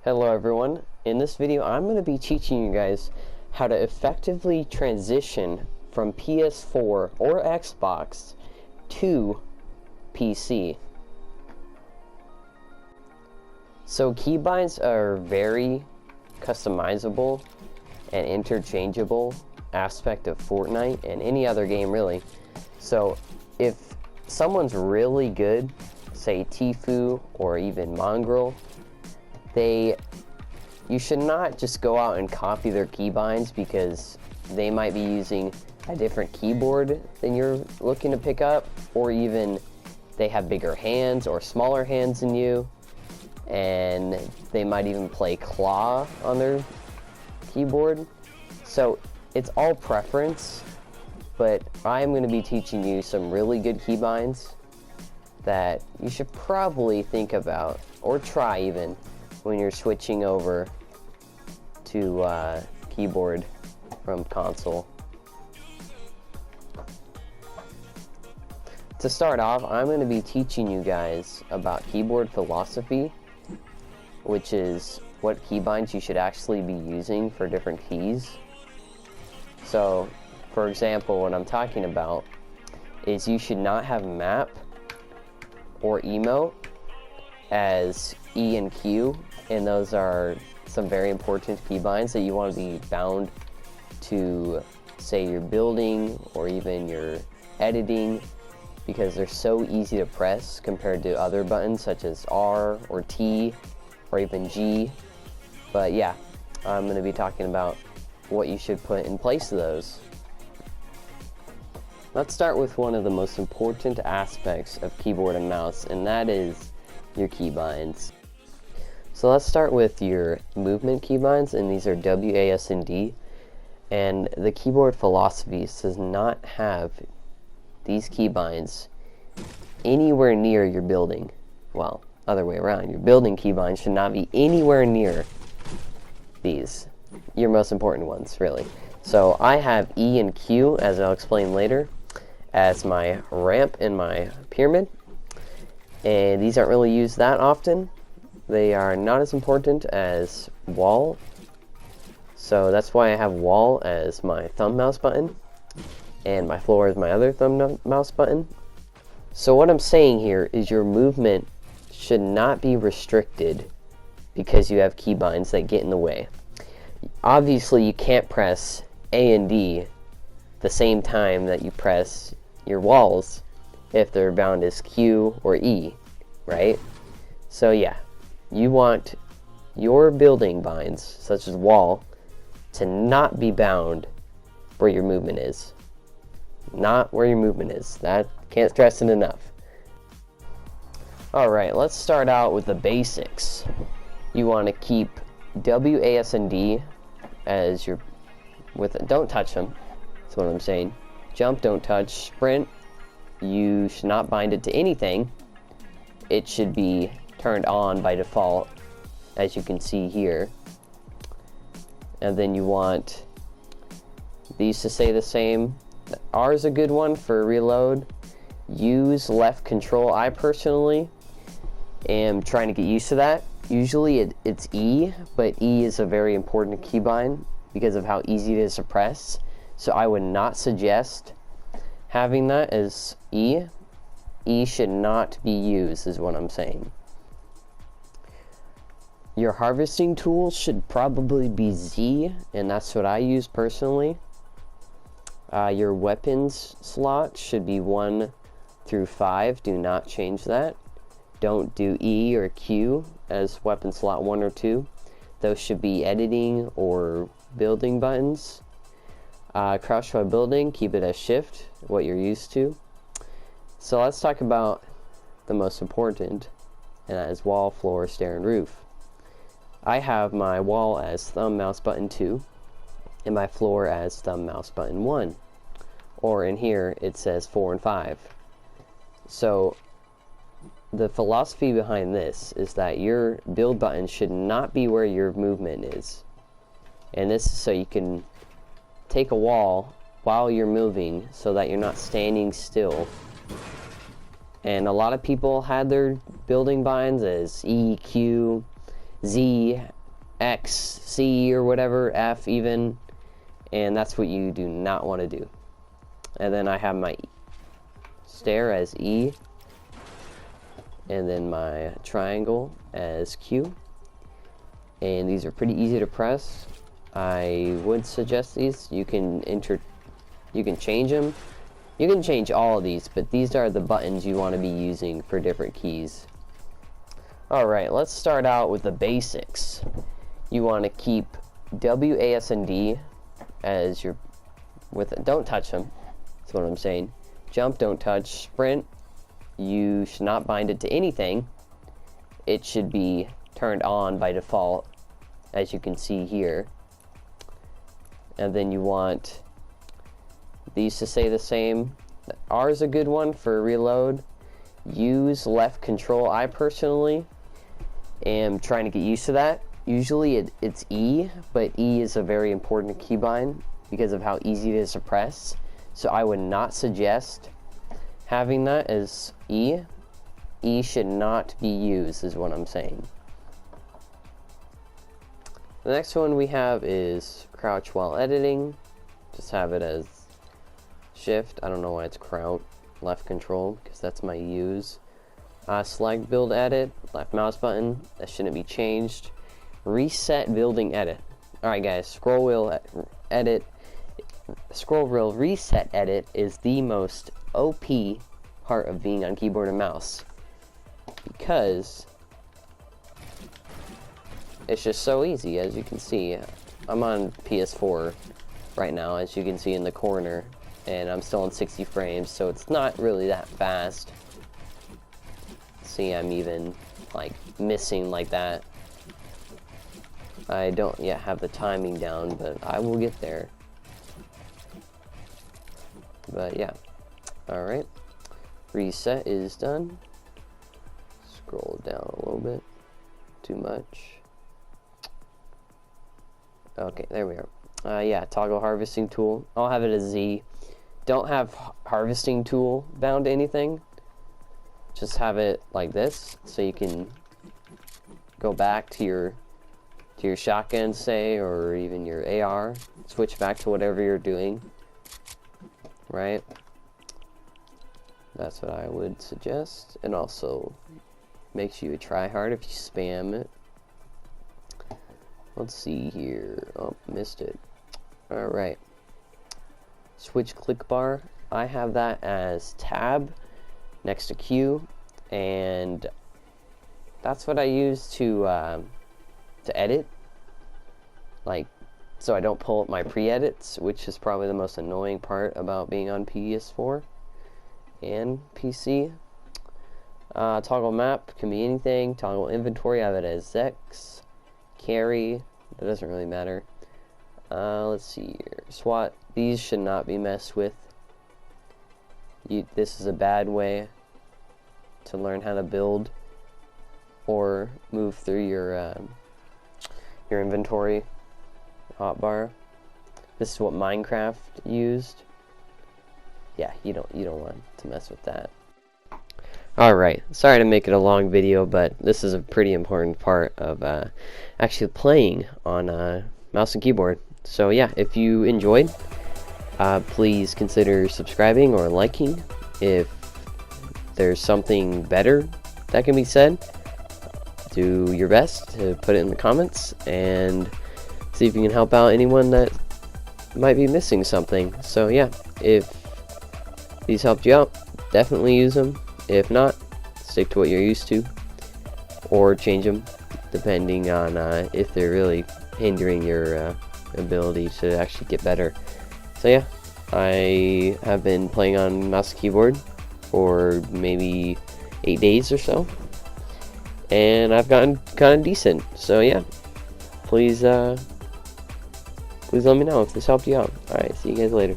Hello everyone. In this video I'm going to be teaching you guys how to effectively transition from PS4 or Xbox to PC. So keybinds are very customizable and interchangeable aspect of Fortnite and any other game really. So if someone's really good, say Tifu or even Mongrel, you should not just go out and copy their keybinds because they might be using a different keyboard than you're looking to pick up, or even they have bigger hands or smaller hands than you, and they might even play claw on their keyboard. So it's all preference, but I'm going to be teaching you some really good keybinds that you should probably think about or try even when you're switching over to keyboard from console. To start off, I'm going to be teaching you guys about keyboard philosophy, which is what keybinds you should actually be using for different keys. So, for example, what I'm talking about is you should not have map or emote as E and Q, and those are some very important keybinds that you want to be bound to, say, your building or even your editing, because they're so easy to press compared to other buttons such as R or T or even G. But yeah, I'm going to be talking about what you should put in place of those. Let's start with one of the most important aspects of keyboard and mouse, and that is your keybinds. So let's start with your movement keybinds, and these are W, A, S, and D. And the keyboard philosophy does not have these keybinds anywhere near your building. Well, other way around. Your building keybinds should not be anywhere near these, your most important ones, really. So I have E and Q, as I'll explain later, as my ramp and my pyramid. And these aren't really used that often. They are not as important as wall. So that's why I have wall as my thumb mouse button, and my floor is my other thumb mouse button. So what I'm saying here is your movement should not be restricted because you have keybinds that get in the way. Obviously you can't press A and D the same time that you press your walls if they're bound as Q or E, right? So yeah, you want your building binds, such as wall, to not be bound where your movement is. Not where your movement is. That can't stress it enough. Alright, let's start out with the basics. You want to keep W, A, S, and D as your, don't touch them, that's what I'm saying. Jump, don't touch. Sprint, you should not bind it to anything. It should be turned on by default, as you can see here. And then you want these to stay the same. R is a good one for reload. Use left control. I personally am trying to get used to that. Usually it's E, but E is a very important keybind because of how easy it is to press. So I would not suggest having that as E. E should not be used, is what I'm saying. Your harvesting tools should probably be Z, and that's what I use personally. Your weapons slot should be 1 through 5. Do not change that. Don't do E or Q as weapon slot 1 or 2. Those should be editing or building buttons. Crouch while building, keep it as shift, what you're used to. So let's talk about the most important, and that is wall, floor, stair, and roof. I have my wall as thumb mouse button 2, and my floor as thumb mouse button 1. Or in here, it says 4 and 5. So the philosophy behind this is that your build button should not be where your movement is. And this is so you can take a wall while you're moving so that you're not standing still. And a lot of people had their building binds as E, Q, Z, X, C, or whatever, F even, and that's what you do not want to do. And then I have my stare as E, and then my triangle as Q, and these are pretty easy to press. I would suggest these. You can change them. You can change all of these, but these are the buttons you want to be using for different keys. Alright, let's start out with the basics. You want to keep W, A, S, and D as your, don't touch them, that's what I'm saying. Jump, don't touch. Sprint, you should not bind it to anything. It should be turned on by default, as you can see here. And then you want these to stay the same. R is a good one for reload. Use left control. I personally am trying to get used to that. Usually it's E, but E is a very important keybind because of how easy it is to press. So I would not suggest having that as E. E should not be used, is what I'm saying. The next one we have is crouch while editing. Just have it as shift. I don't know why it's crouch, left control, because that's my use. Select build edit, left mouse button, that shouldn't be changed. Reset building edit. Alright guys, scroll wheel reset edit is the most OP part of being on keyboard and mouse, because it's just so easy. As you can see, I'm on PS4 right now, as you can see in the corner, and I'm still on 60 frames, so it's not really that fast. See, I'm even like missing like that. I don't yet have the timing down, but I will get there. But yeah, alright, reset is done. Scroll down a little bit, too much. Okay, there we are. Yeah, toggle harvesting tool, I'll have it as Z. Don't have harvesting tool bound to anything, just have it like this, so you can go back to your shotgun, say, or even your AR, switch back to whatever you're doing, right? That's what I would suggest. And also makes you a try hard if you spam it. Let's see here. Oh, missed it. Alright. Switch click bar. I have that as tab next to Q, and that's what I use to edit, like, so I don't pull up my pre-edits, which is probably the most annoying part about being on PS4 and PC. Toggle map can be anything. Toggle inventory, I have it as X. Carry, that doesn't really matter. Let's see here. SWAT, these should not be messed with. This is a bad way to learn how to build or move through your inventory hotbar. This is what Minecraft used. Yeah, you don't want to mess with that. Alright, sorry to make it a long video, but this is a pretty important part of actually playing on mouse and keyboard. So yeah, if you enjoyed, please consider subscribing or liking. If there's something better that can be said, do your best to put it in the comments and see if you can help out anyone that might be missing something. So yeah, if these helped you out, definitely use them. If not, stick to what you're used to, or change them depending on if they're really hindering your ability to actually get better. So yeah, I have been playing on mouse and keyboard for maybe 8 days or so, and I've gotten kind of decent. So yeah, please let me know if this helped you out. Alright, see you guys later.